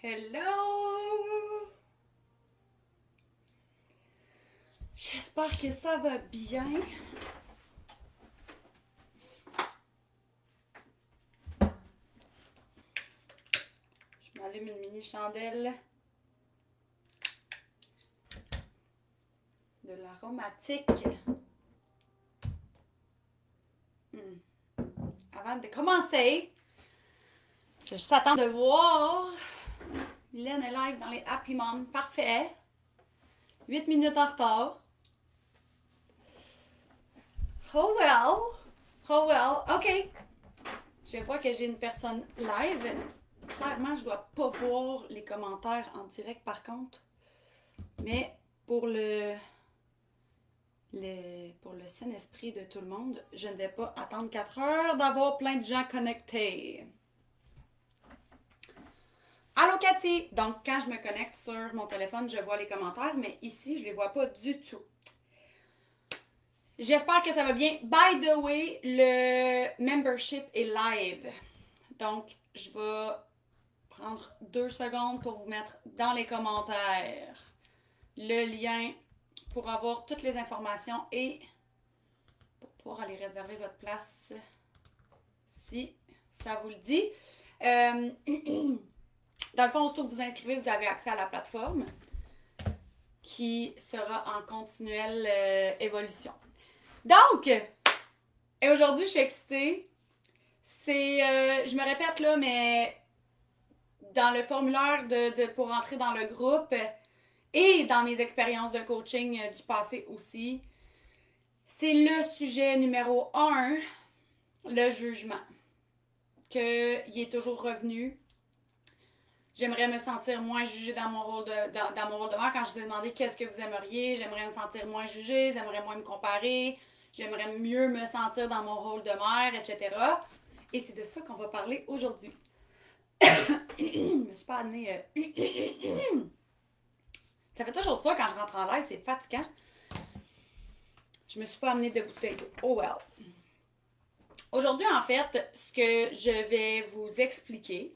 Hello! J'espère que ça va bien. Je m'allume une mini chandelle de l'aromatique. Avant de commencer, je juste attendre de voir. Mylène est live dans les Happy Mom. Parfait. 8 minutes en retard. Oh well. Oh well. OK. Je vois que j'ai une personne live. Clairement, je dois pas voir les commentaires en direct par contre. Mais pour le sain esprit de tout le monde, je ne vais pas attendre 4 heures d'avoir plein de gens connectés. Allô Cathy! Donc, quand je me connecte sur mon téléphone, je vois les commentaires, mais ici, je les vois pas du tout. J'espère que ça va bien. By the way, le membership est live. Donc, je vais prendre 2 secondes pour vous mettre dans les commentaires le lien pour avoir toutes les informations et pour pouvoir aller réserver votre place si ça vous le dit. Dans le fond, aussitôt que vous inscrivez, vous avez accès à la plateforme qui sera en continuelle évolution. Donc, et aujourd'hui, je suis excitée. Je me répète là, mais dans le formulaire pour entrer dans le groupe et dans mes expériences de coaching du passé aussi, c'est le sujet numéro 1, le jugement. Qu'il est toujours revenu. J'aimerais me sentir moins jugée dans mon rôle de mère. Quand je vous ai demandé qu'est-ce que vous aimeriez, j'aimerais me sentir moins jugée, j'aimerais moins me comparer, j'aimerais mieux me sentir dans mon rôle de mère, etc. Et c'est de ça qu'on va parler aujourd'hui. Je me suis pas amenée... Ça fait toujours ça quand je rentre en live, c'est fatigant. Je me suis pas amenée de bouteille d'eau. Oh well. Aujourd'hui, en fait, ce que je vais vous expliquer,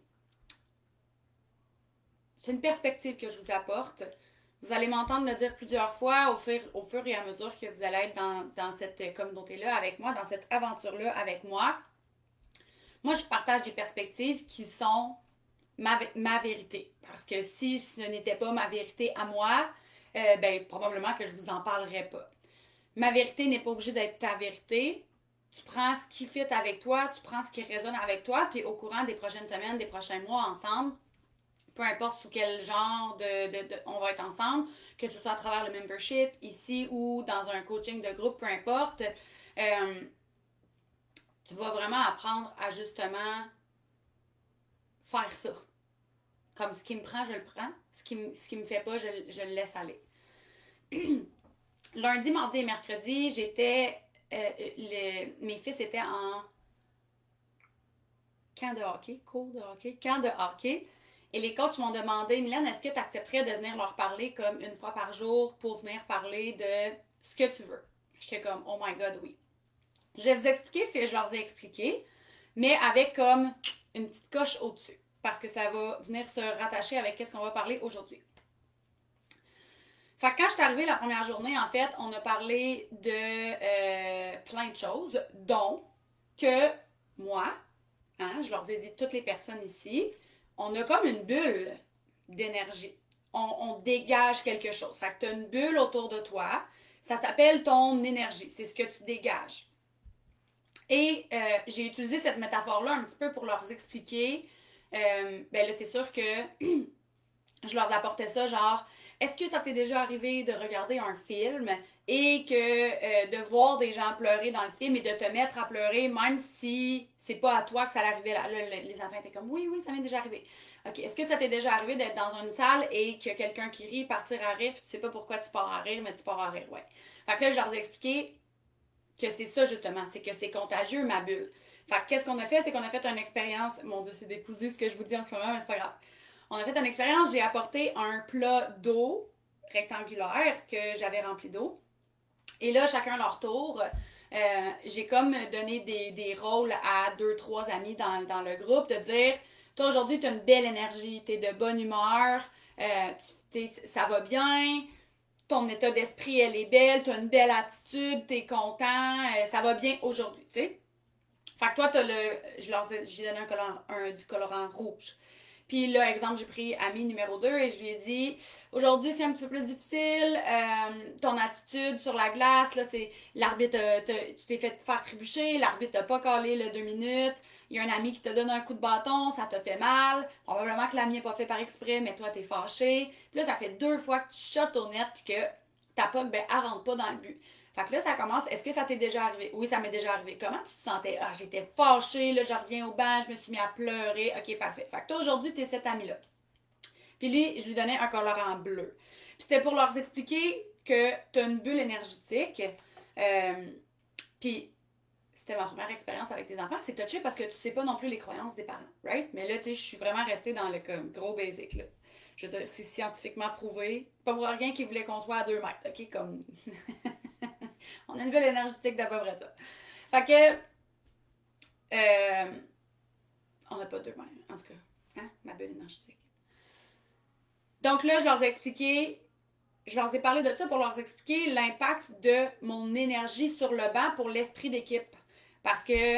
c'est une perspective que je vous apporte. Vous allez m'entendre le dire plusieurs fois au fur et à mesure que vous allez être dans cette communauté-là avec moi, dans cette aventure-là avec moi. Moi, je partage des perspectives qui sont ma vérité. Parce que si ce n'était pas ma vérité à moi, probablement que je ne vous en parlerais pas. Ma vérité n'est pas obligée d'être ta vérité. Tu prends ce qui fit avec toi, tu prends ce qui résonne avec toi, puis au courant des prochaines semaines, des prochains mois ensemble, peu importe sous quel genre on va être ensemble, que ce soit à travers le membership, ici ou dans un coaching de groupe, peu importe, tu vas vraiment apprendre à justement faire ça. Comme ce qui me prend, je le prends. Ce qui me fait pas, je le laisse aller. Lundi, mardi et mercredi, mes fils étaient en camp de hockey, cours de hockey, camp de hockey. Et les coachs m'ont demandé, Mylène, est-ce que tu accepterais de venir leur parler comme une fois par jour pour venir parler de ce que tu veux? J'étais comme, oh my God, oui. Je vais vous expliquer ce que je leur ai expliqué, mais avec comme une petite coche au-dessus, parce que ça va venir se rattacher avec ce qu'on va parler aujourd'hui. Fait que quand je suis arrivée la première journée, en fait, on a parlé de plein de choses, dont que moi, je leur ai dit toutes les personnes ici, on a comme une bulle d'énergie. On dégage quelque chose. Fait que tu as une bulle autour de toi. Ça s'appelle ton énergie. C'est ce que tu dégages. Et j'ai utilisé cette métaphore-là un petit peu pour leur expliquer. Là, c'est sûr que je leur apportais ça, genre, est-ce que ça t'est déjà arrivé de regarder un film et que de voir des gens pleurer dans le film et de te mettre à pleurer, même si c'est pas à toi que ça l'arrivait là, les enfants étaient comme, oui, ça m'est déjà arrivé. OK, est-ce que ça t'est déjà arrivé d'être dans une salle et qu'il y a quelqu'un qui rit, partir à rire, puis tu sais pas pourquoi tu pars à rire, mais tu pars à rire, ouais. Fait que là, je leur ai expliqué que c'est ça, justement, c'est que c'est contagieux, ma bulle. Fait que qu'est-ce qu'on a fait? C'est qu'on a fait une expérience, mon Dieu, c'est décousu ce que je vous dis en ce moment, mais c'est pas grave. On a fait une expérience, j'ai apporté un plat d'eau rectangulaire que j'avais rempli d'eau. Et là, chacun leur tour, j'ai comme donné des rôles à 2-3 amis dans le groupe de dire, Toi, aujourd'hui, tu as une belle énergie, tu es de bonne humeur, ça va bien, ton état d'esprit, elle est belle, tu as une belle attitude, tu es content, ça va bien aujourd'hui, tu sais. Fait que toi, t'as le. J'ai donné du colorant rouge. Puis là, exemple, j'ai pris ami numéro 2 et je lui ai dit aujourd'hui, c'est un petit peu plus difficile. Ton attitude sur la glace, là, c'est. L'arbitre, tu t'es fait faire trébucher, l'arbitre t'a pas collé le 2 minutes. Il y a un ami qui te donne un coup de bâton, ça te fait mal. Probablement que l'ami n'est pas fait par exprès, mais toi, t'es fâché. Puis là, ça fait 2 fois que tu shottes au net puis que ta puck, ben, elle rentre pas dans le but. Fait que là, ça commence. Est-ce que ça t'est déjà arrivé? Oui, ça m'est déjà arrivé. Comment tu te sentais? Ah, j'étais fâchée, là, je reviens au banc, je me suis mis à pleurer. Ok, parfait. Fait que toi, aujourd'hui, t'es cet ami-là. Puis lui, je lui donnais un colorant bleu. Puis c'était pour leur expliquer que t'as une bulle énergétique. Puis c'était ma première expérience avec tes enfants. C'est touché parce que tu sais pas non plus les croyances des parents, right? Mais là, tu sais, je suis vraiment restée dans le comme, gros basic, là. Je veux dire, c'est scientifiquement prouvé. Pas pour rien qu'ils voulaient qu'on soit à 2 mètres, ok? Comme. On a une bulle énergétique d'à peu près ça. Fait que. On n'a pas 2 mètres, en tout cas. Hein? Ma bulle énergétique. Donc là, je leur ai expliqué. Je leur ai parlé de ça pour leur expliquer l'impact de mon énergie sur le banc pour l'esprit d'équipe. Parce que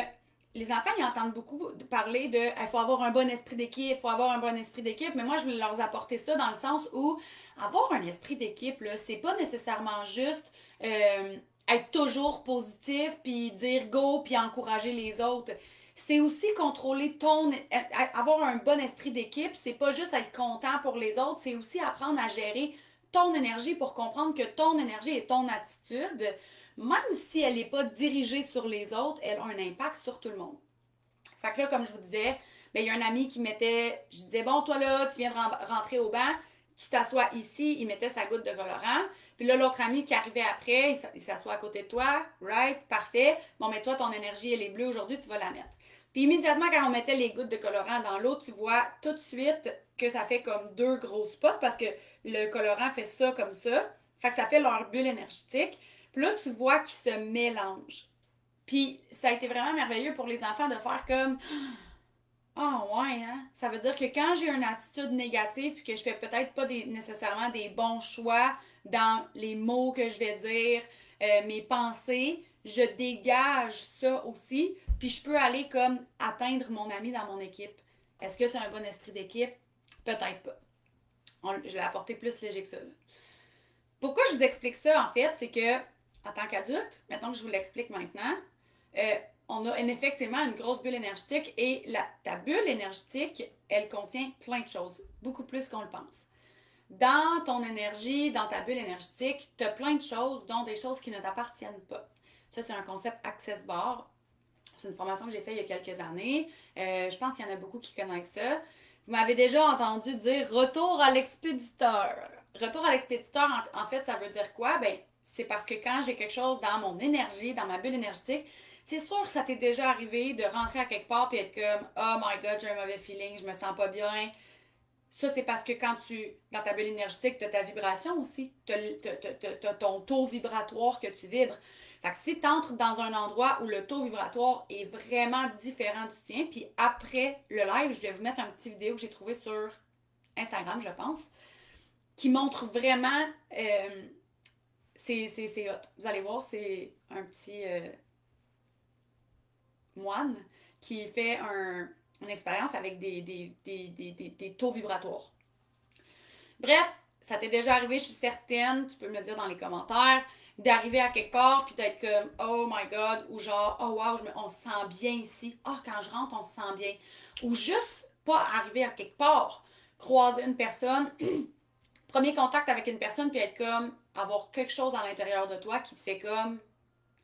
les enfants, ils entendent beaucoup parler de il faut avoir un bon esprit d'équipe, il faut avoir un bon esprit d'équipe, mais moi, je voulais leur apporter ça dans le sens où avoir un esprit d'équipe, là, c'est pas nécessairement juste être toujours positif, puis dire go, puis encourager les autres. C'est aussi contrôler avoir un bon esprit d'équipe, c'est pas juste être content pour les autres, c'est aussi apprendre à gérer ton énergie pour comprendre que ton énergie et ton attitude, même si elle n'est pas dirigée sur les autres, elle a un impact sur tout le monde. Fait que là, comme je vous disais, ben, il y a un ami qui mettait, je disais, bon, toi là, tu viens de rentrer au banc, tu t'assois ici, il mettait sa goutte de colorant. Puis là, l'autre ami qui arrivait après, il s'assoit à côté de toi, right, parfait. Bon, mais toi, ton énergie, elle est bleue aujourd'hui, tu vas la mettre. Puis immédiatement, quand on mettait les gouttes de colorant dans l'eau, tu vois tout de suite que ça fait comme 2 gros spots parce que le colorant fait ça comme ça. Fait que ça fait leur bulle énergétique. Puis là, tu vois qu'ils se mélangent. Puis ça a été vraiment merveilleux pour les enfants de faire comme ah ouais, hein? Ça veut dire que quand j'ai une attitude négative puis que je fais peut-être pas nécessairement des bons choix dans les mots que je vais dire, mes pensées, je dégage ça aussi, puis je peux aller comme atteindre mon ami dans mon équipe. Est-ce que c'est un bon esprit d'équipe? Peut-être pas. Je l'ai apporté plus léger que ça. Là. Pourquoi je vous explique ça, en fait, c'est que, en tant qu'adulte, maintenant que je vous l'explique maintenant, on a effectivement une grosse bulle énergétique et ta bulle énergétique, elle contient plein de choses, beaucoup plus qu'on le pense. Dans ton énergie, dans ta bulle énergétique, tu as plein de choses, dont des choses qui ne t'appartiennent pas. Ça, c'est un concept Access Bar. C'est une formation que j'ai faite il y a quelques années. Je pense qu'il y en a beaucoup qui connaissent ça. Vous m'avez déjà entendu dire retour à l'expéditeur. Retour à l'expéditeur, en fait, ça veut dire quoi? Ben, c'est parce que quand j'ai quelque chose dans mon énergie, dans ma bulle énergétique, c'est sûr que ça t'est déjà arrivé de rentrer à quelque part et être comme oh my god, j'ai un mauvais feeling, je me sens pas bien. Ça, c'est parce que quand dans ta bulle énergétique, tu as ta vibration aussi. Tu as ton taux vibratoire que tu vibres. Fait que si tu entres dans un endroit où le taux vibratoire est vraiment différent du tien, puis après le live, je vais vous mettre un petit vidéo que j'ai trouvé sur Instagram, je pense, qui montre vraiment. C'est hot. Vous allez voir, c'est un petit moine qui fait une expérience avec des taux vibratoires. Bref, ça t'est déjà arrivé, je suis certaine, tu peux me le dire dans les commentaires, d'arriver à quelque part puis d'être comme oh my god ou genre oh wow, on se sent bien ici. Ah, oh, quand je rentre, on se sent bien. Ou juste pas arriver à quelque part, croiser une personne, premier contact avec une personne puis être comme avoir quelque chose à l'intérieur de toi qui te fait comme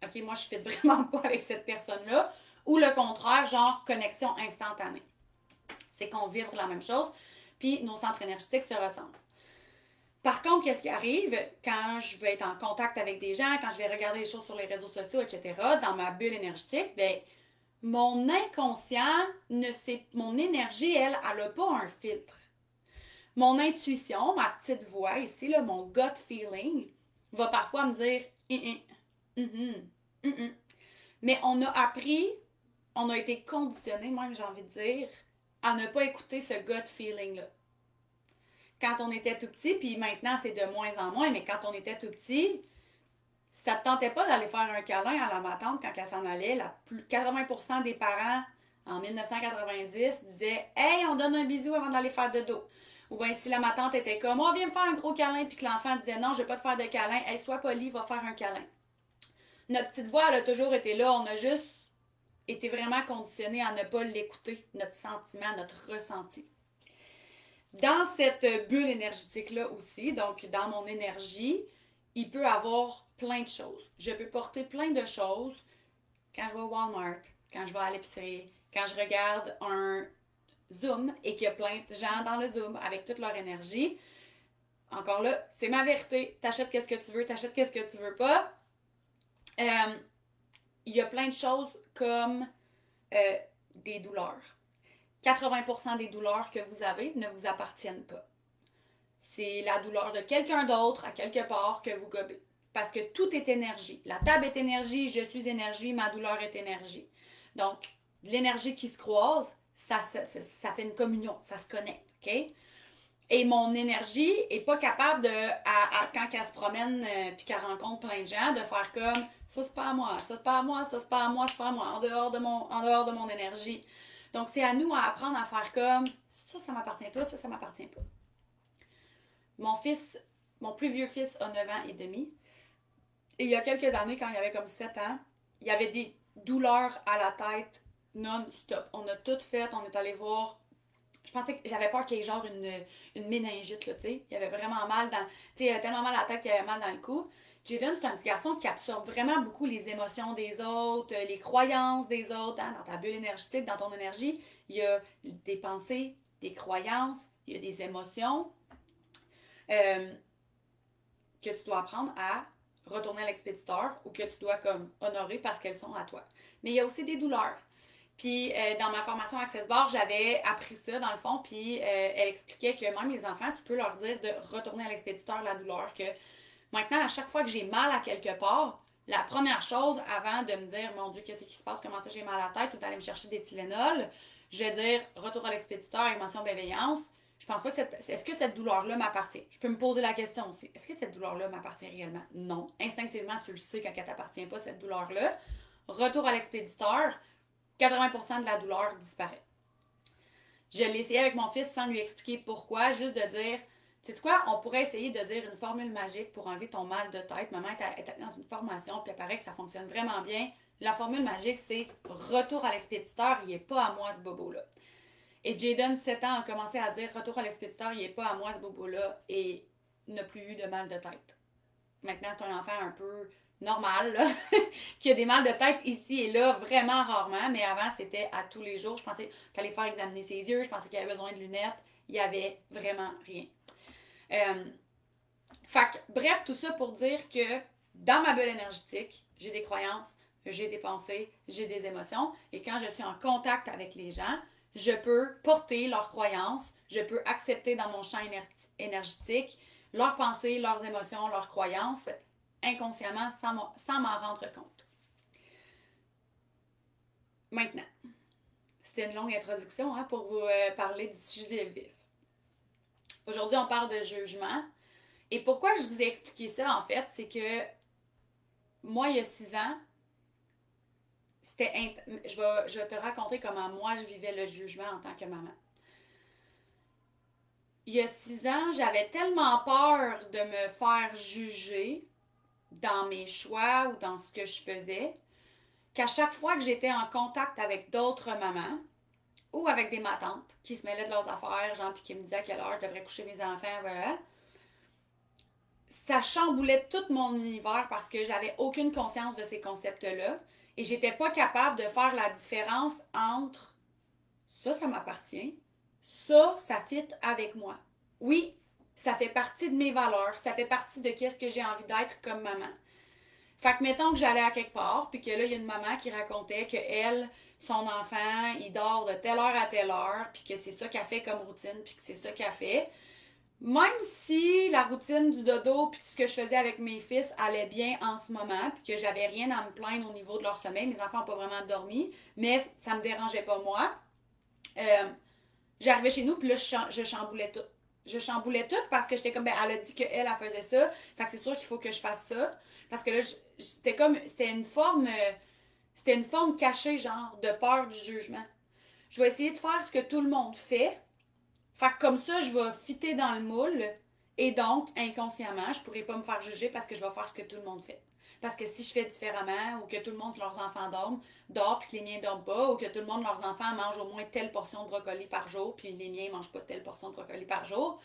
ok, moi je suis vraiment pas avec cette personne-là. Ou le contraire, genre connexion instantanée. C'est qu'on vibre la même chose, puis nos centres énergétiques se ressemblent. Par contre, qu'est-ce qui arrive quand je vais être en contact avec des gens, quand je vais regarder les choses sur les réseaux sociaux, etc., dans ma bulle énergétique, ben, mon inconscient ne sait, mon énergie, elle n'a pas un filtre. Mon intuition, ma petite voix ici, là, mon gut feeling, va parfois me dire mais on a appris, on a été conditionné, même j'ai envie de dire, à ne pas écouter ce gut feeling-là. Quand on était tout petit, puis maintenant c'est de moins en moins, mais quand on était tout petit, si ça ne te tentait pas d'aller faire un câlin à ma tante quand elle s'en allait, 80% des parents en 1990 disaient « Hey, on donne un bisou avant d'aller faire de dos ». Ou bien si la ma tante était comme « Oh, viens me faire un gros câlin », puis que l'enfant disait « Non, je ne vais pas te faire de câlin, hey, sois poli, va faire un câlin ». Notre petite voix, elle a toujours été là, on a juste été vraiment conditionné à ne pas l'écouter, notre sentiment, notre ressenti. Dans cette bulle énergétique-là aussi, donc dans mon énergie, il peut y avoir plein de choses. Je peux porter plein de choses quand je vais au Walmart, quand je vais à l'épicerie, quand je regarde un Zoom et qu'il y a plein de gens dans le Zoom avec toute leur énergie. Encore là, c'est ma vérité. T'achètes qu'est-ce que tu veux, t'achètes qu'est-ce que tu veux pas. Il y a plein de choses comme des douleurs. 80% des douleurs que vous avez ne vous appartiennent pas. C'est la douleur de quelqu'un d'autre à quelque part que vous gobez. Parce que tout est énergie. La table est énergie, je suis énergie, ma douleur est énergie. Donc, l'énergie qui se croise, ça fait une communion, ça se connecte, OK? Et mon énergie est pas capable de, quand elle se promène puis qu'elle rencontre plein de gens, de faire comme ça c'est pas à moi, ça c'est pas à moi, ça c'est pas à moi, c'est pas à moi, en dehors de mon énergie. Donc, c'est à nous à apprendre à faire comme ça m'appartient pas, ça m'appartient pas. Mon plus vieux fils a 9 ans et demi. Et il y a quelques années, quand il avait comme 7 ans, il y avait des douleurs à la tête non-stop. On a tout fait, on est allé voir. Je pensais que j'avais peur qu'il y ait genre une méningite, là, tu sais. Il avait vraiment mal dans. Tu sais, il avait tellement mal à la tête qu'il avait mal dans le cou. Jaden, c'est un petit garçon qui absorbe vraiment beaucoup les émotions des autres, les croyances des autres. Hein? Dans ta bulle énergétique, dans ton énergie, il y a des pensées, des croyances, il y a des émotions que tu dois apprendre à retourner à l'expéditeur ou que tu dois comme honorer parce qu'elles sont à toi. Mais il y a aussi des douleurs. Puis dans ma formation Access Bar, j'avais appris ça dans le fond, puis elle expliquait que même les enfants, tu peux leur dire de retourner à l'expéditeur la douleur, que maintenant, à chaque fois que j'ai mal à quelque part, la première chose avant de me dire, mon Dieu, qu'est-ce qui se passe, comment ça j'ai mal à la tête, ou d'aller me chercher des Tylenol, je vais dire, retour à l'expéditeur, émotion, bienveillance. Je pense pas que est-ce que cette douleur-là m'appartient? Je peux me poser la question aussi. Est-ce que cette douleur-là m'appartient réellement? Non. Instinctivement, tu le sais quand elle t'appartient pas, cette douleur-là. Retour à l'expéditeur, 80% de la douleur disparaît. Je l'ai essayé avec mon fils sans lui expliquer pourquoi, juste de dire, tu sais quoi, on pourrait essayer de dire une formule magique pour enlever ton mal de tête. Maman est dans une formation, puis il paraît que ça fonctionne vraiment bien. La formule magique, c'est retour à l'expéditeur, il n'est pas à moi ce bobo-là. Et Jaden, 7 ans, a commencé à dire retour à l'expéditeur, il n'est pas à moi ce bobo-là, et n'a plus eu de mal de tête. Maintenant, c'est un enfant un peu normal, là, qui a des mal de tête ici et là, vraiment rarement, mais avant, c'était à tous les jours. Je pensais qu'il fallait faire examiner ses yeux, je pensais qu'il avait besoin de lunettes, il n'y avait vraiment rien. Bref, tout ça pour dire que dans ma bulle énergétique, j'ai des croyances, j'ai des pensées, j'ai des émotions, et quand je suis en contact avec les gens, je peux porter leurs croyances, je peux accepter dans mon champ énergétique leurs pensées, leurs émotions, leurs croyances, inconsciemment, sans m'en rendre compte. Maintenant, c'était une longue introduction pour vous parler du sujet vif. Aujourd'hui, on parle de jugement. Et pourquoi je vous ai expliqué ça, en fait, c'est que moi, il y a 6 ans, je vais te raconter comment moi, je vivais le jugement en tant que maman. Il y a 6 ans, j'avais tellement peur de me faire juger dans mes choix ou dans ce que je faisais qu'à chaque fois que j'étais en contact avec d'autres mamans ou avec des matantes qui se mêlaient de leurs affaires, genre, puis qui me disaient à quelle heure je devrais coucher mes enfants, voilà, ça chamboulait tout mon univers parce que j'avais aucune conscience de ces concepts-là et j'étais pas capable de faire la différence entre ça m'appartient, ça fit avec moi. Oui, ça fait partie de mes valeurs, ça fait partie de qu'est-ce que j'ai envie d'être comme maman. Fait que mettons que j'allais à quelque part, puis que là, il y a une maman qui racontait que elle, son enfant, il dort de telle heure à telle heure, puis que c'est ça qu'elle fait comme routine, puis que c'est ça qu'elle fait. Même si la routine du dodo puis ce que je faisais avec mes fils allait bien en ce moment, puis que j'avais rien à me plaindre au niveau de leur sommeil, mes enfants n'ont pas vraiment dormi, mais ça me dérangeait pas moi. J'arrivais chez nous, puis là, je chamboulais tout. Je chamboulais tout parce que j'étais comme, ben, elle a dit qu'elle, elle faisait ça. Fait que c'est sûr qu'il faut que je fasse ça. Parce que là, c'était comme, c'était une forme cachée, genre, de peur du jugement. Je vais essayer de faire ce que tout le monde fait. Fait que comme ça, je vais fitter dans le moule. Et donc, inconsciemment, je pourrais pas me faire juger parce que je vais faire ce que tout le monde fait. Parce que si je fais différemment, ou que tout le monde, leurs enfants dort puis que les miens dorment pas, ou que tout le monde, leurs enfants mangent au moins telle portion de brocoli par jour, puis les miens mangent pas telle portion de brocoli par jour,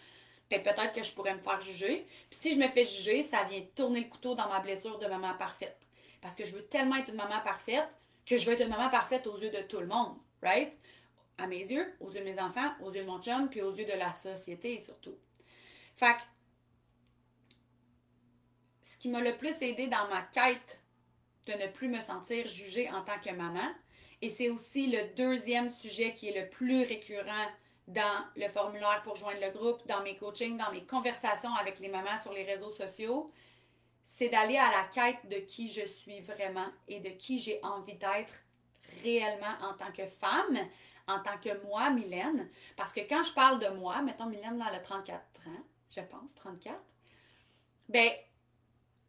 ben peut-être que je pourrais me faire juger. Puis si je me fais juger, ça vient tourner le couteau dans ma blessure de maman parfaite. Parce que je veux tellement être une maman parfaite que je veux être une maman parfaite aux yeux de tout le monde, right? À mes yeux, aux yeux de mes enfants, aux yeux de mon chum, puis aux yeux de la société surtout. Fait que ce qui m'a le plus aidé dans ma quête de ne plus me sentir jugée en tant que maman, et c'est aussi le deuxième sujet qui est le plus récurrent dans le formulaire pour joindre le groupe, dans mes coachings, dans mes conversations avec les mamans sur les réseaux sociaux, c'est d'aller à la quête de qui je suis vraiment et de qui j'ai envie d'être réellement en tant que femme, en tant que moi, Mylène. Parce que quand je parle de moi, mettons Mylène, là, elle a 34 ans, je pense, 34, ben,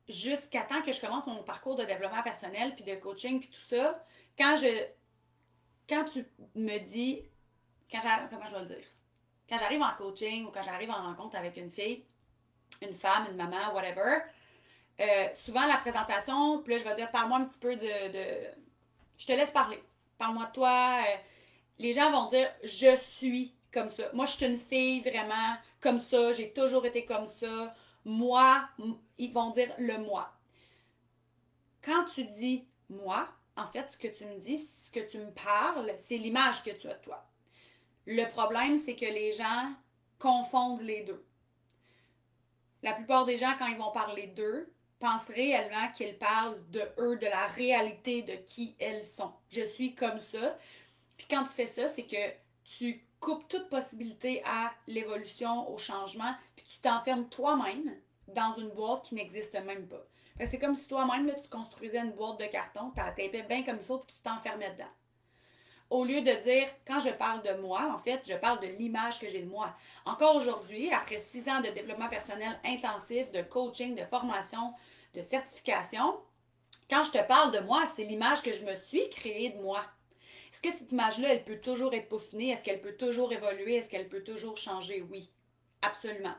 jusqu'à temps que je commence mon parcours de développement personnel, puis de coaching, puis tout ça, quand tu me dis, comment je vais le dire, quand j'arrive en coaching ou quand j'arrive en rencontre avec une fille, une femme, une maman, whatever, souvent la présentation, puis là je vais dire, parle-moi un petit peu je te laisse parler, parle-moi de toi. Les gens vont dire, je suis comme ça. Moi, je suis une fille vraiment comme ça, j'ai toujours été comme ça. Moi, ils vont dire le moi. Quand tu dis moi, en fait, ce que tu me dis, ce que tu me parles, c'est l'image que tu as de toi. Le problème, c'est que les gens confondent les deux. La plupart des gens, quand ils vont parler d'eux, pensent réellement qu'ils parlent de eux, de la réalité de qui elles sont. Je suis comme ça. Puis quand tu fais ça, c'est que tu coupes toute possibilité à l'évolution, au changement, puis tu t'enfermes toi-même dans une boîte qui n'existe même pas. C'est comme si toi-même, là, tu construisais une boîte de carton, tu la tapais bien comme il faut, puis tu t'enfermais dedans. Au lieu de dire, quand je parle de moi, en fait, je parle de l'image que j'ai de moi. Encore aujourd'hui, après 6 ans de développement personnel intensif, de coaching, de formation, de certification, quand je te parle de moi, c'est l'image que je me suis créée de moi. Est-ce que cette image-là, elle peut toujours être peaufinée? Est-ce qu'elle peut toujours évoluer? Est-ce qu'elle peut toujours changer? Oui, absolument.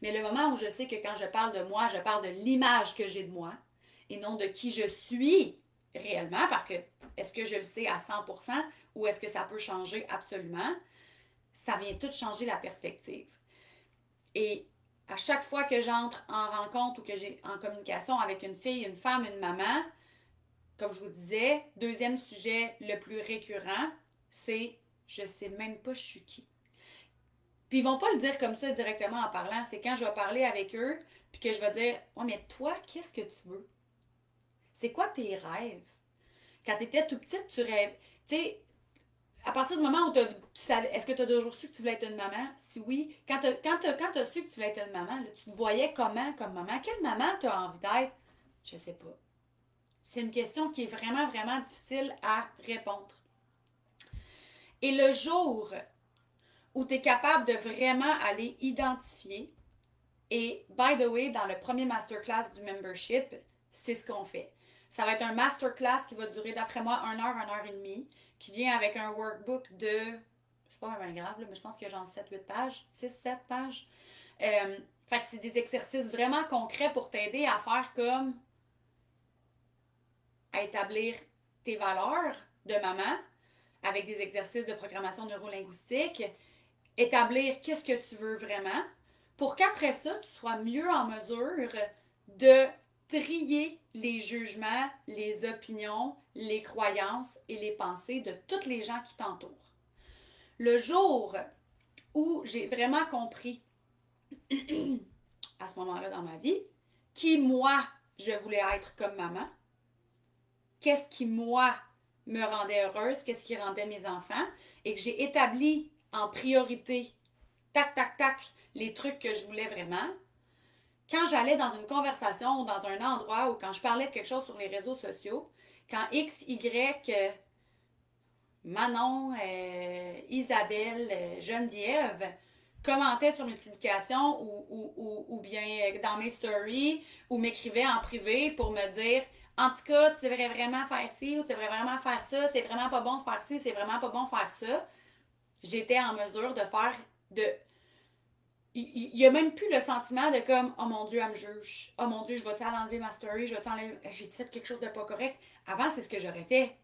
Mais le moment où je sais que quand je parle de moi, je parle de l'image que j'ai de moi et non de qui je suis réellement, parce que est-ce que je le sais à 100% ou est-ce que ça peut changer absolument? Ça vient tout changer la perspective. Et à chaque fois que j'entre en rencontre ou que j'ai en communication avec une fille, une femme, une maman, comme je vous disais, deuxième sujet le plus récurrent, c'est je sais même pas je suis qui. Puis ils vont pas le dire comme ça directement en parlant, c'est quand je vais parler avec eux, puis que je vais dire ouais, mais toi, qu'est-ce que tu veux? C'est quoi tes rêves? Quand tu étais tout petite, tu rêves. Tu sais, à partir du moment où tu savais, est-ce que tu as toujours su que tu voulais être une maman? Si oui, quand tu as su que tu voulais être une maman, là, tu te voyais comment comme maman? Quelle maman tu as envie d'être? Je sais pas. C'est une question qui est vraiment, vraiment difficile à répondre. Et le jour où tu es capable de vraiment aller identifier, et by the way, dans le premier masterclass du membership, c'est ce qu'on fait. Ça va être un masterclass qui va durer, d'après moi, 1 heure et demie, qui vient avec un workbook de, c'est pas vraiment grave, là, mais je pense qu'il y a genre 7-8 pages, 6-7 pages. Fait que c'est des exercices vraiment concrets pour t'aider à faire comme à établir tes valeurs de maman avec des exercices de programmation neurolinguistique, établir qu'est-ce que tu veux vraiment pour qu'après ça, tu sois mieux en mesure de trier les jugements, les opinions, les croyances et les pensées de toutes les gens qui t'entourent. Le jour où j'ai vraiment compris à ce moment-là dans ma vie qui, moi, je voulais être comme maman, qu'est-ce qui, moi, me rendait heureuse, qu'est-ce qui rendait mes enfants, et que j'ai établi en priorité, tac, tac, tac, les trucs que je voulais vraiment. Quand j'allais dans une conversation ou dans un endroit ou quand je parlais de quelque chose sur les réseaux sociaux, quand X, Y Manon, Isabelle, Geneviève commentaient sur mes publications ou bien dans mes stories ou m'écrivaient en privé pour me dire en tout cas, tu devrais vraiment faire ci ou tu devrais vraiment faire ça, c'est vraiment pas bon de faire ci, c'est vraiment pas bon de faire ça. J'étais en mesure de faire de. Il y a même plus le sentiment de comme oh mon Dieu, elle me juge. Oh mon Dieu, je vais-tu aller enlever ma story, je vais-tu enlever. J'ai-tu fait quelque chose de pas correct? Avant, c'est ce que j'aurais fait.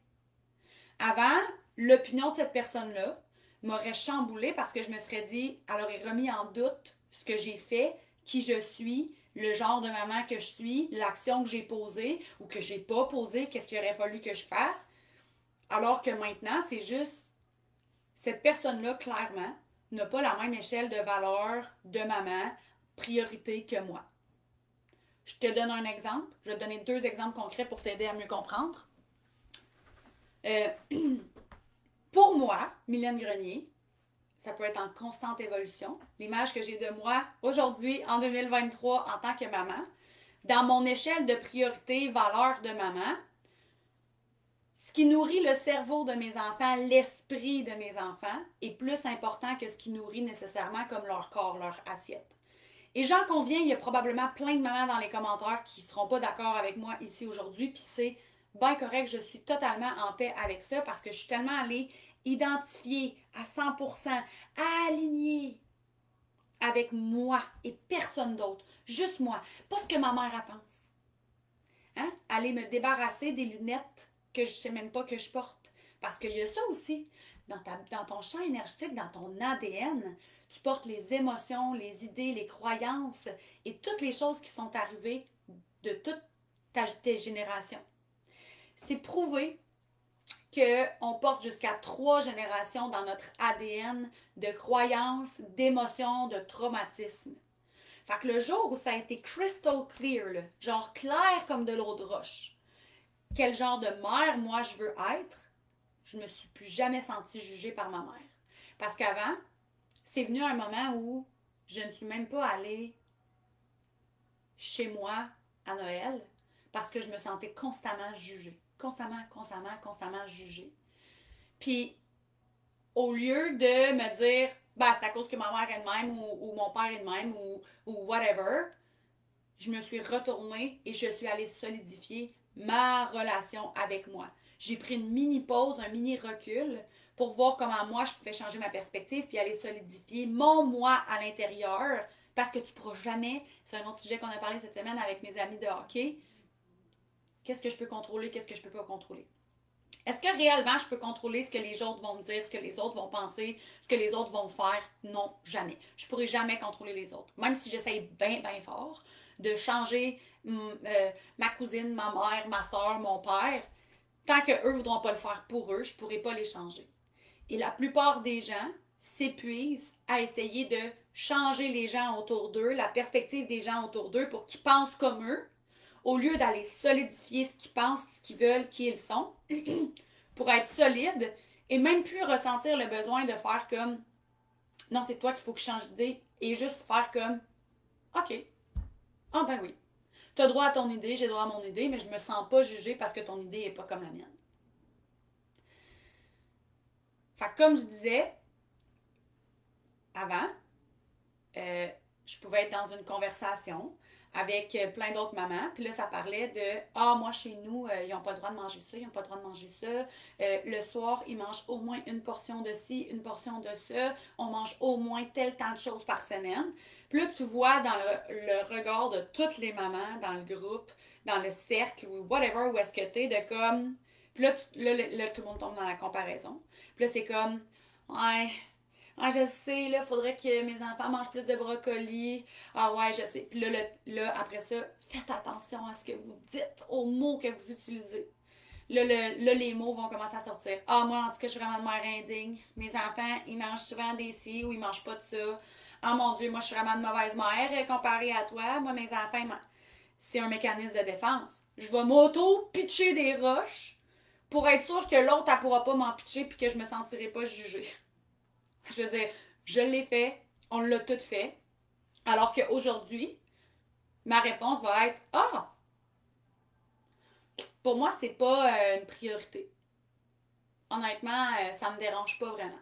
Avant, l'opinion de cette personne-là m'aurait chamboulée parce que je me serais dit, elle aurait remis en doute ce que j'ai fait, qui je suis, le genre de maman que je suis, l'action que j'ai posée ou que j'ai pas posée, qu'est-ce qu'il aurait fallu que je fasse. Alors que maintenant, c'est juste, cette personne-là, clairement, n'a pas la même échelle de valeur de maman, priorité que moi. Je te donne un exemple. Je vais te donner 2 exemples concrets pour t'aider à mieux comprendre. Euh, Pour moi, Mylène Grenier, ça peut être en constante évolution. L'image que j'ai de moi aujourd'hui, en 2023, en tant que maman, dans mon échelle de priorité, valeur de maman, ce qui nourrit le cerveau de mes enfants, l'esprit de mes enfants, est plus important que ce qui nourrit nécessairement comme leur corps, leur assiette. Et j'en conviens, il y a probablement plein de mamans dans les commentaires qui ne seront pas d'accord avec moi ici aujourd'hui, puis c'est bien correct, je suis totalement en paix avec ça parce que je suis tellement allée identifier à 100%, alignée avec moi et personne d'autre, juste moi, pas ce que ma mère pense. Hein? Aller me débarrasser des lunettes que je ne sais même pas que je porte. Parce qu'il y a ça aussi. Dans ton champ énergétique, dans ton ADN, tu portes les émotions, les idées, les croyances et toutes les choses qui sont arrivées de toutes tes générations. C'est prouvé qu'on porte jusqu'à 3 générations dans notre ADN de croyances, d'émotions, de traumatismes. Fait que le jour où ça a été crystal clear, là, genre clair comme de l'eau de roche, quel genre de mère moi je veux être, je me suis plus jamais sentie jugée par ma mère. Parce qu'avant, c'est venu un moment où je ne suis même pas allée chez moi à Noël parce que je me sentais constamment jugée. Constamment jugée. Puis, au lieu de me dire, bah, c'est à cause que ma mère est de même ou mon père est de même ou whatever, je me suis retournée et je suis allée solidifier ma relation avec moi. J'ai pris une mini pause, un mini recul pour voir comment moi je pouvais changer ma perspective puis aller solidifier mon moi à l'intérieur parce que tu ne pourras jamais, c'est un autre sujet qu'on a parlé cette semaine avec mes amis de hockey, qu'est-ce que je peux contrôler, qu'est-ce que je peux pas contrôler. Est-ce que réellement je peux contrôler ce que les autres vont me dire, ce que les autres vont penser, ce que les autres vont faire? Non, jamais. Je ne pourrai jamais contrôler les autres. Même si j'essaye bien, bien fort de changer ma cousine, ma mère, ma soeur, mon père, tant qu'eux ne voudront pas le faire pour eux, je ne pourrai pas les changer. Et la plupart des gens s'épuisent à essayer de changer les gens autour d'eux, la perspective des gens autour d'eux pour qu'ils pensent comme eux, au lieu d'aller solidifier ce qu'ils pensent, ce qu'ils veulent, qui ils sont, pour être solide et même plus ressentir le besoin de faire comme non, c'est toi qu'il faut que je change d'idée et juste faire comme OK, ah ben oui, tu as droit à ton idée, j'ai droit à mon idée, mais je me sens pas jugée parce que ton idée est pas comme la mienne. Fait que comme je disais avant, je pouvais être dans une conversation avec plein d'autres mamans. Puis là, ça parlait de ah, moi, chez nous, ils n'ont pas le droit de manger ça, ils n'ont pas le droit de manger ça. Le soir, ils mangent au moins une portion de ci, une portion de ça. On mange au moins tel temps de choses par semaine. Puis là, tu vois dans le regard de toutes les mamans dans le groupe, dans le cercle ou whatever, où est-ce que t'es, de comme. Puis là, tout le monde tombe dans la comparaison. Puis là, c'est comme ouais. Ah, je sais, là, faudrait que mes enfants mangent plus de brocoli. Ah ouais, je sais. Puis là, après ça, faites attention à ce que vous dites, aux mots que vous utilisez. Là, les mots vont commencer à sortir. Ah, moi, en tout cas, je suis vraiment une mère indigne. Mes enfants, ils mangent souvent des ci ou ils mangent pas de ça. Ah, mon Dieu, moi, je suis vraiment une mauvaise mère comparée à toi. Moi, mes enfants, c'est un mécanisme de défense. Je vais m'auto-pitcher des roches pour être sûr que l'autre, elle pourra pas m'en pitcher puis que je me sentirai pas jugée. Je veux dire, je l'ai fait, on l'a tout fait. Alors qu'aujourd'hui, ma réponse va être ah, pour moi, c'est pas une priorité. honnêtement, ça me dérange pas vraiment.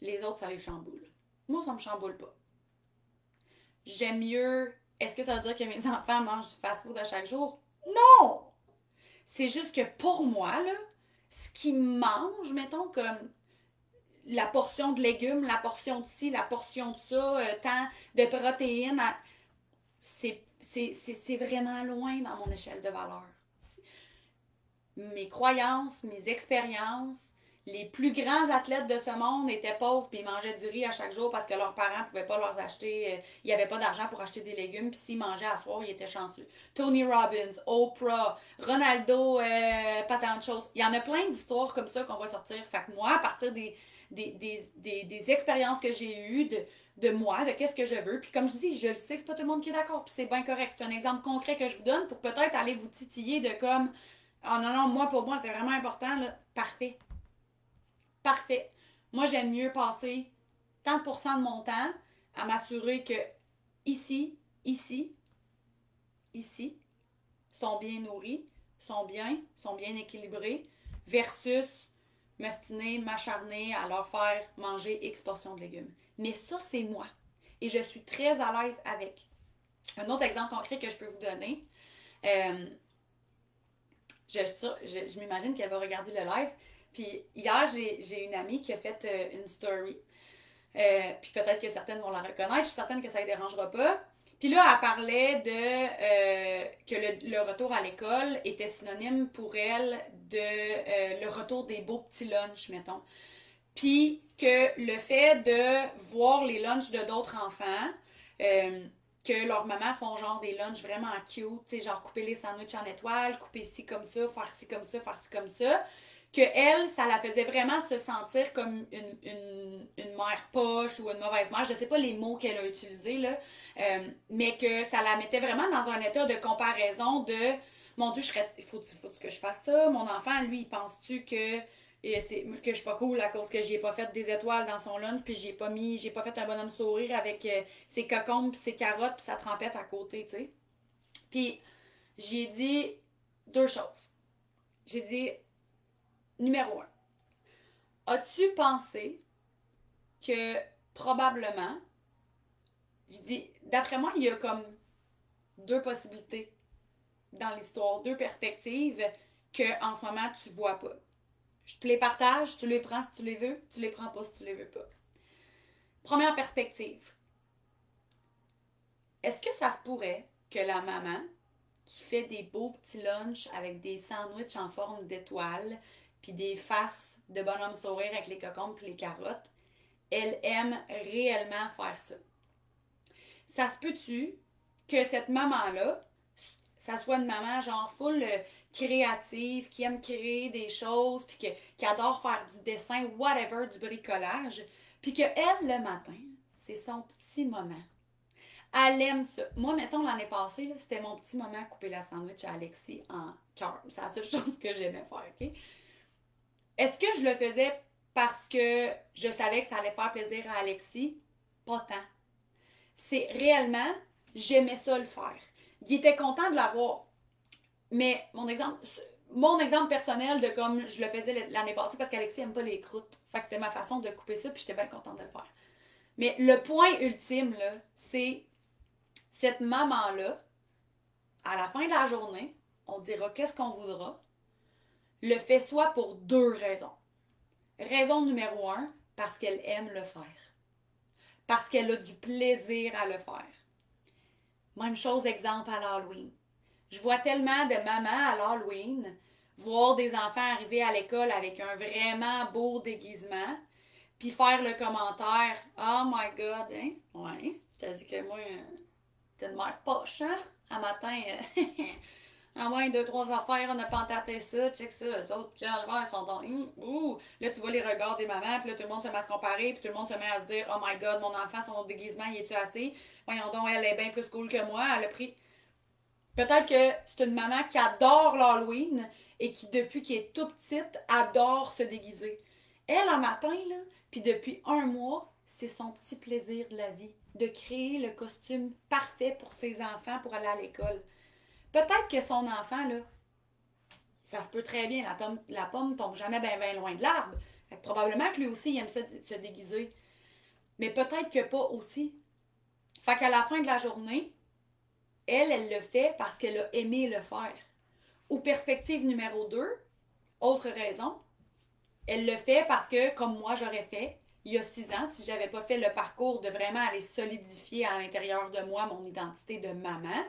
Les autres, ça les chamboule. Moi, ça me chamboule pas. J'aime mieux. Est-ce que ça veut dire que mes enfants mangent du fast-food à chaque jour? Non! C'est juste que pour moi, là, ce qu'ils mangent, mettons, comme la portion de légumes, la portion de ci, la portion de ça, tant de protéines, c'est vraiment loin dans mon échelle de valeur. Mes croyances, mes expériences, les plus grands athlètes de ce monde étaient pauvres puis ils mangeaient du riz à chaque jour parce que leurs parents ne pouvaient pas leur acheter, il n'y avait pas d'argent pour acheter des légumes, puis s'ils mangeaient à soir, ils étaient chanceux. Tony Robbins, Oprah, Ronaldo, pas tant de choses. Il y en a plein d'histoires comme ça qu'on va sortir. Fait que moi, à partir des expériences que j'ai eues, de moi, de qu'est-ce que je veux. Puis comme je dis, je le sais que c'est pas tout le monde qui est d'accord, puis c'est bien correct. C'est un exemple concret que je vous donne pour peut-être aller vous titiller de comme ah non, non, moi pour moi c'est vraiment important, là. Parfait. Parfait. Moi j'aime mieux passer tant de pourcents de mon temps à m'assurer que ici, ici, ici, sont bien nourris, sont bien équilibrés, versus m'astiner, m'acharner à leur faire manger X portions de légumes. Mais ça, c'est moi. Et je suis très à l'aise avec. Un autre exemple concret que je peux vous donner, euh, je m'imagine qu'elle va regarder le live. Puis hier, j'ai une amie qui a fait une story. Puis peut-être que certaines vont la reconnaître. Je suis certaine que ça ne les dérangera pas. Puis là, elle parlait que le retour à l'école était synonyme pour elle de le retour des beaux petits lunchs, mettons. Puis que le fait de voir les lunchs de d'autres enfants, euh, que leurs mamans font genre des lunchs vraiment cute, tu sais, genre couper les sandwichs en étoile, couper ci comme ça, faire ci comme ça, faire ci comme ça, que elle, ça la faisait vraiment se sentir comme une mère poche ou une mauvaise mère, je sais pas les mots qu'elle a utilisés, là, mais que ça la mettait vraiment dans un état de comparaison de mon Dieu, faut que je fasse ça, mon enfant, lui, penses-tu que je suis pas cool à cause que j'ai pas fait des étoiles dans son lunch puis j'ai pas fait un bonhomme sourire avec ses cocombes puis ses carottes puis sa trempette à côté, tu sais. Puis j'ai dit deux choses. J'ai dit numéro un, as-tu pensé que probablement, j'ai dit d'après moi, il y a comme deux possibilités dans l'histoire, deux perspectives que en ce moment tu vois pas. Je te les partage, tu les prends si tu les veux, tu les prends pas si tu les veux pas. Première perspective. Est-ce que ça se pourrait que la maman qui fait des beaux petits lunchs avec des sandwichs en forme d'étoile puis des faces de bonhomme sourire avec les cocombes puis les carottes, elle aime réellement faire ça? Ça se peut-tu que cette maman-là, ça soit une maman genre full créative, qui aime créer des choses, puis qui adore faire du dessin, whatever, du bricolage, puis que elle, le matin, c'est son petit moment. Elle aime ça. Moi, mettons, l'année passée, là, c'était mon petit moment à couper la sandwich à Alexis en cœur. C'est la seule chose que j'aimais faire, OK? Est-ce que je le faisais parce que je savais que ça allait faire plaisir à Alexis? Pas tant. C'est réellement, j'aimais ça le faire. Il était content de l'avoir. Mais mon exemple personnel de comme je le faisais l'année passée parce qu'Alexis aime pas les croûtes. Fait que c'était ma façon de couper ça puis j'étais bien contente de le faire. Mais le point ultime, là, c'est cette maman-là, à la fin de la journée, on dira qu'est-ce qu'on voudra, le fait soit pour deux raisons. Raison numéro un, parce qu'elle aime le faire. Parce qu'elle a du plaisir à le faire. Même chose, exemple, à l'Halloween. Je vois tellement de mamans à l'Halloween voir des enfants arriver à l'école avec un vraiment beau déguisement, puis faire le commentaire Oh my god, hein? Ouais, t'as dit que moi, t'es une mère poche, hein? Un matin, en moins deux, trois affaires, on a pantaté ça, check ça, eux autres, calvaire, sont dans. Ouh! Là, tu vois les regards des mamans, puis là, tout le monde se met à se comparer, puis tout le monde se met à se dire Oh my god, mon enfant, son déguisement, il est-tu assez? Voyons donc, elle est bien plus cool que moi, elle a pris. Peut-être que c'est une maman qui adore l'Halloween et qui, depuis qu'elle est toute petite, adore se déguiser. Elle, un matin, là, puis depuis un mois, c'est son petit plaisir de la vie, de créer le costume parfait pour ses enfants pour aller à l'école. Peut-être que son enfant, là, Ça se peut très bien, la pomme tombe jamais bien loin de l'arbre. Fait que probablement que lui aussi, il aime ça se déguiser. Mais peut-être que pas aussi. Fait qu'à la fin de la journée, elle le fait parce qu'elle a aimé le faire. Ou perspective numéro 2, autre raison, elle le fait parce que, comme moi j'aurais fait, il y a 6 ans, si j'avais pas fait le parcours de vraiment aller solidifier à l'intérieur de moi mon identité de maman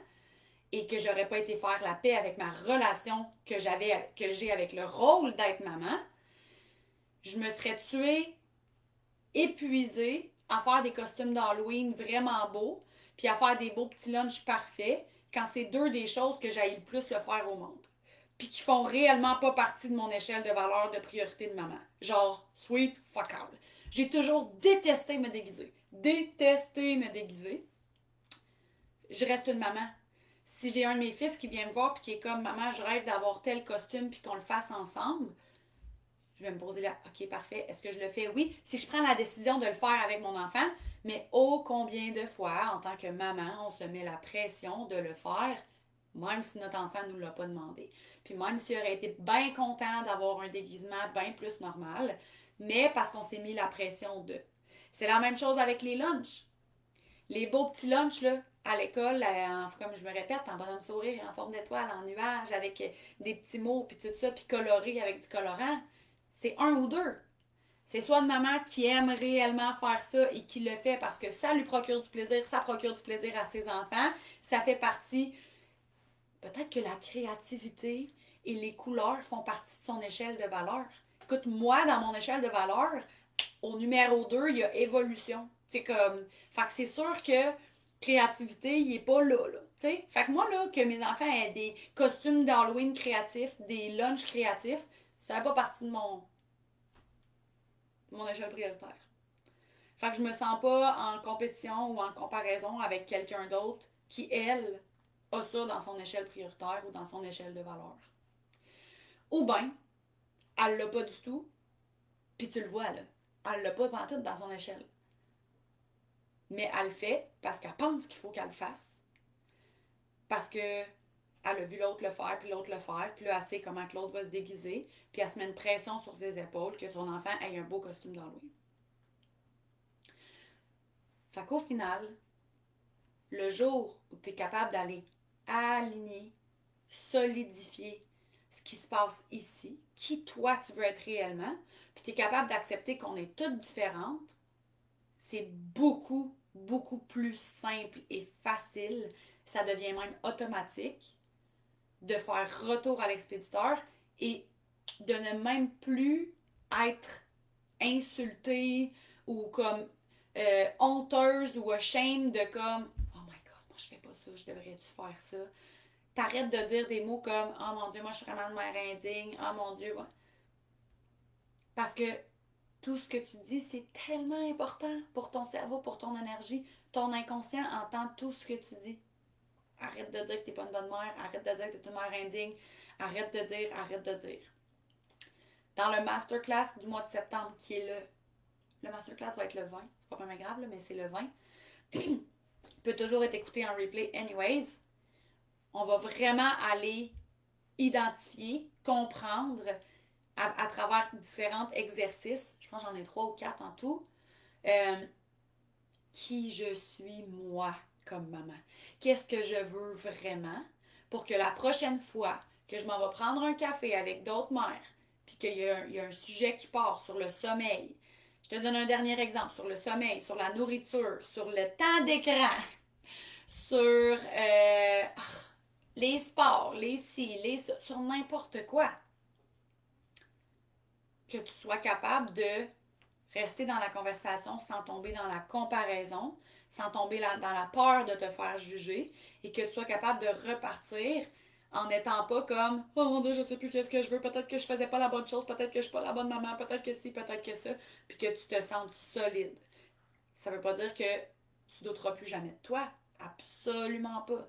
et que j'aurais pas été faire la paix avec ma relation que j'ai avec le rôle d'être maman, je me serais tuée, épuisée à faire des costumes d'Halloween vraiment beaux, puis à faire des beaux petits lunchs parfaits, quand c'est deux des choses que j'aille le plus le faire au monde. Puis qui font réellement pas partie de mon échelle de valeur de priorité de maman. Genre, sweet fuck out. J'ai toujours détesté me déguiser. Détesté me déguiser. Je reste une maman. Si j'ai un de mes fils qui vient me voir puis qui est comme maman, je rêve d'avoir tel costume puis qu'on le fasse ensemble, je vais me poser là, ok, parfait, est-ce que je le fais? Oui. Si je prends la décision de le faire avec mon enfant, mais ô combien de fois, en tant que maman, on se met la pression de le faire, même si notre enfant ne nous l'a pas demandé. Puis même s'il aurait été bien content d'avoir un déguisement bien plus normal, mais parce qu'on s'est mis la pression de. C'est la même chose avec les lunchs. Les beaux petits lunchs, là, à l'école, comme je me répète, en bonhomme sourire, en forme d'étoile, en nuage, avec des petits mots, puis tout ça, puis coloré avec du colorant. C'est un ou deux. C'est soit une maman qui aime réellement faire ça et qui le fait parce que ça lui procure du plaisir, ça procure du plaisir à ses enfants, ça fait partie. Peut-être que la créativité et les couleurs font partie de son échelle de valeur. Écoute, moi, dans mon échelle de valeur, au numéro 2, il y a évolution. C'est comme. Fait que c'est sûr que créativité, il est pas là, là. T'sais? Fait que moi, là, que mes enfants aient des costumes d'Halloween créatifs, des lunchs créatifs, ça fait pas partie de mon échelle prioritaire. Fait que je me sens pas en compétition ou en comparaison avec quelqu'un d'autre qui, elle, a ça dans son échelle prioritaire ou dans son échelle de valeur. Ou bien, elle l'a pas du tout, puis tu le vois, là. Elle l'a pas pantoute dans son échelle. Mais elle le fait parce qu'elle pense qu'il faut qu'elle le fasse. Parce que elle a vu l'autre le faire, puis l'autre le faire, puis là, elle sait comment que l'autre va se déguiser, puis elle se met une pression sur ses épaules que son enfant ait un beau costume d'Halloween. Fait qu'au final, le jour où tu es capable d'aller aligner, solidifier ce qui se passe ici, qui toi tu veux être réellement, puis tu es capable d'accepter qu'on est toutes différentes, c'est beaucoup, beaucoup plus simple et facile, ça devient même automatique de faire retour à l'expéditeur et de ne même plus être insultée ou comme honteuse ou ashamed de comme oh my god, moi je fais pas ça, je devrais-tu faire ça? T'arrêtes de dire des mots comme oh mon dieu, moi je suis vraiment une mère indigne, oh mon dieu. Parce que tout ce que tu dis, c'est tellement important pour ton cerveau, pour ton énergie. Ton inconscient entend tout ce que tu dis. Arrête de dire que t'es pas une bonne mère, arrête de dire que t'es une mère indigne, arrête de dire, arrête de dire. Dans le masterclass du mois de septembre, qui est le masterclass va être le 20, c'est pas vraiment grave, là, mais c'est le 20. Il peut toujours être écouté en replay anyways. On va vraiment aller identifier, comprendre à travers différents exercices, je pense que j'en ai 3 ou 4 en tout, euh, qui je suis moi comme maman. Qu'est-ce que je veux vraiment pour que la prochaine fois que je m'en vais prendre un café avec d'autres mères, puis qu'il y a un sujet qui part sur le sommeil. Je te donne un dernier exemple sur le sommeil, sur la nourriture, sur le temps d'écran, sur les sports, les ci, les ça, sur n'importe quoi. Que tu sois capable de rester dans la conversation sans tomber dans la comparaison, sans tomber dans la peur de te faire juger et que tu sois capable de repartir en n'étant pas comme oh mon dieu, je sais plus qu'est-ce que je veux, peut-être que je faisais pas la bonne chose, peut-être que je suis pas la bonne maman, peut-être que ci, peut-être que ça, puis que tu te sentes solide. Ça veut pas dire que tu douteras plus jamais de toi. Absolument pas.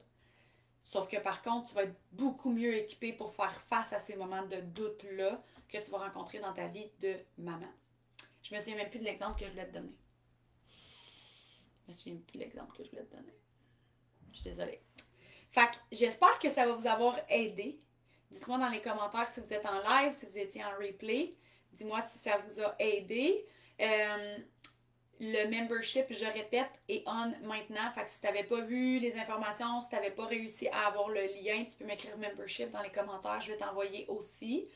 Sauf que par contre, tu vas être beaucoup mieux équipé pour faire face à ces moments de doute-là que tu vas rencontrer dans ta vie de maman. Je me souviens même plus de l'exemple que je voulais te donner. Je me souviens plus de l'exemple que je voulais te donner. Je suis désolée. Fait que j'espère que ça va vous avoir aidé. Dites-moi dans les commentaires si vous êtes en live, si vous étiez en replay. Dis-moi si ça vous a aidé. Le membership, je répète, est on maintenant. Fait que si tu n'avais pas vu les informations, si tu n'avais pas réussi à avoir le lien, tu peux m'écrire membership dans les commentaires. Je vais t'envoyer aussi.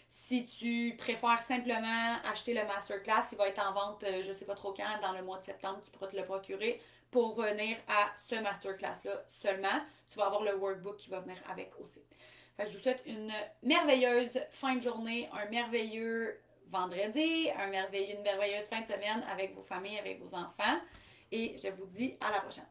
Si tu préfères simplement acheter le masterclass, il va être en vente, je ne sais pas trop quand, dans le mois de septembre, tu pourras te le procurer pour venir à ce masterclass-là seulement. Tu vas avoir le workbook qui va venir avec aussi. Fait que je vous souhaite une merveilleuse fin de journée, un merveilleux vendredi, une merveilleuse fin de semaine avec vos familles, avec vos enfants. Et je vous dis à la prochaine.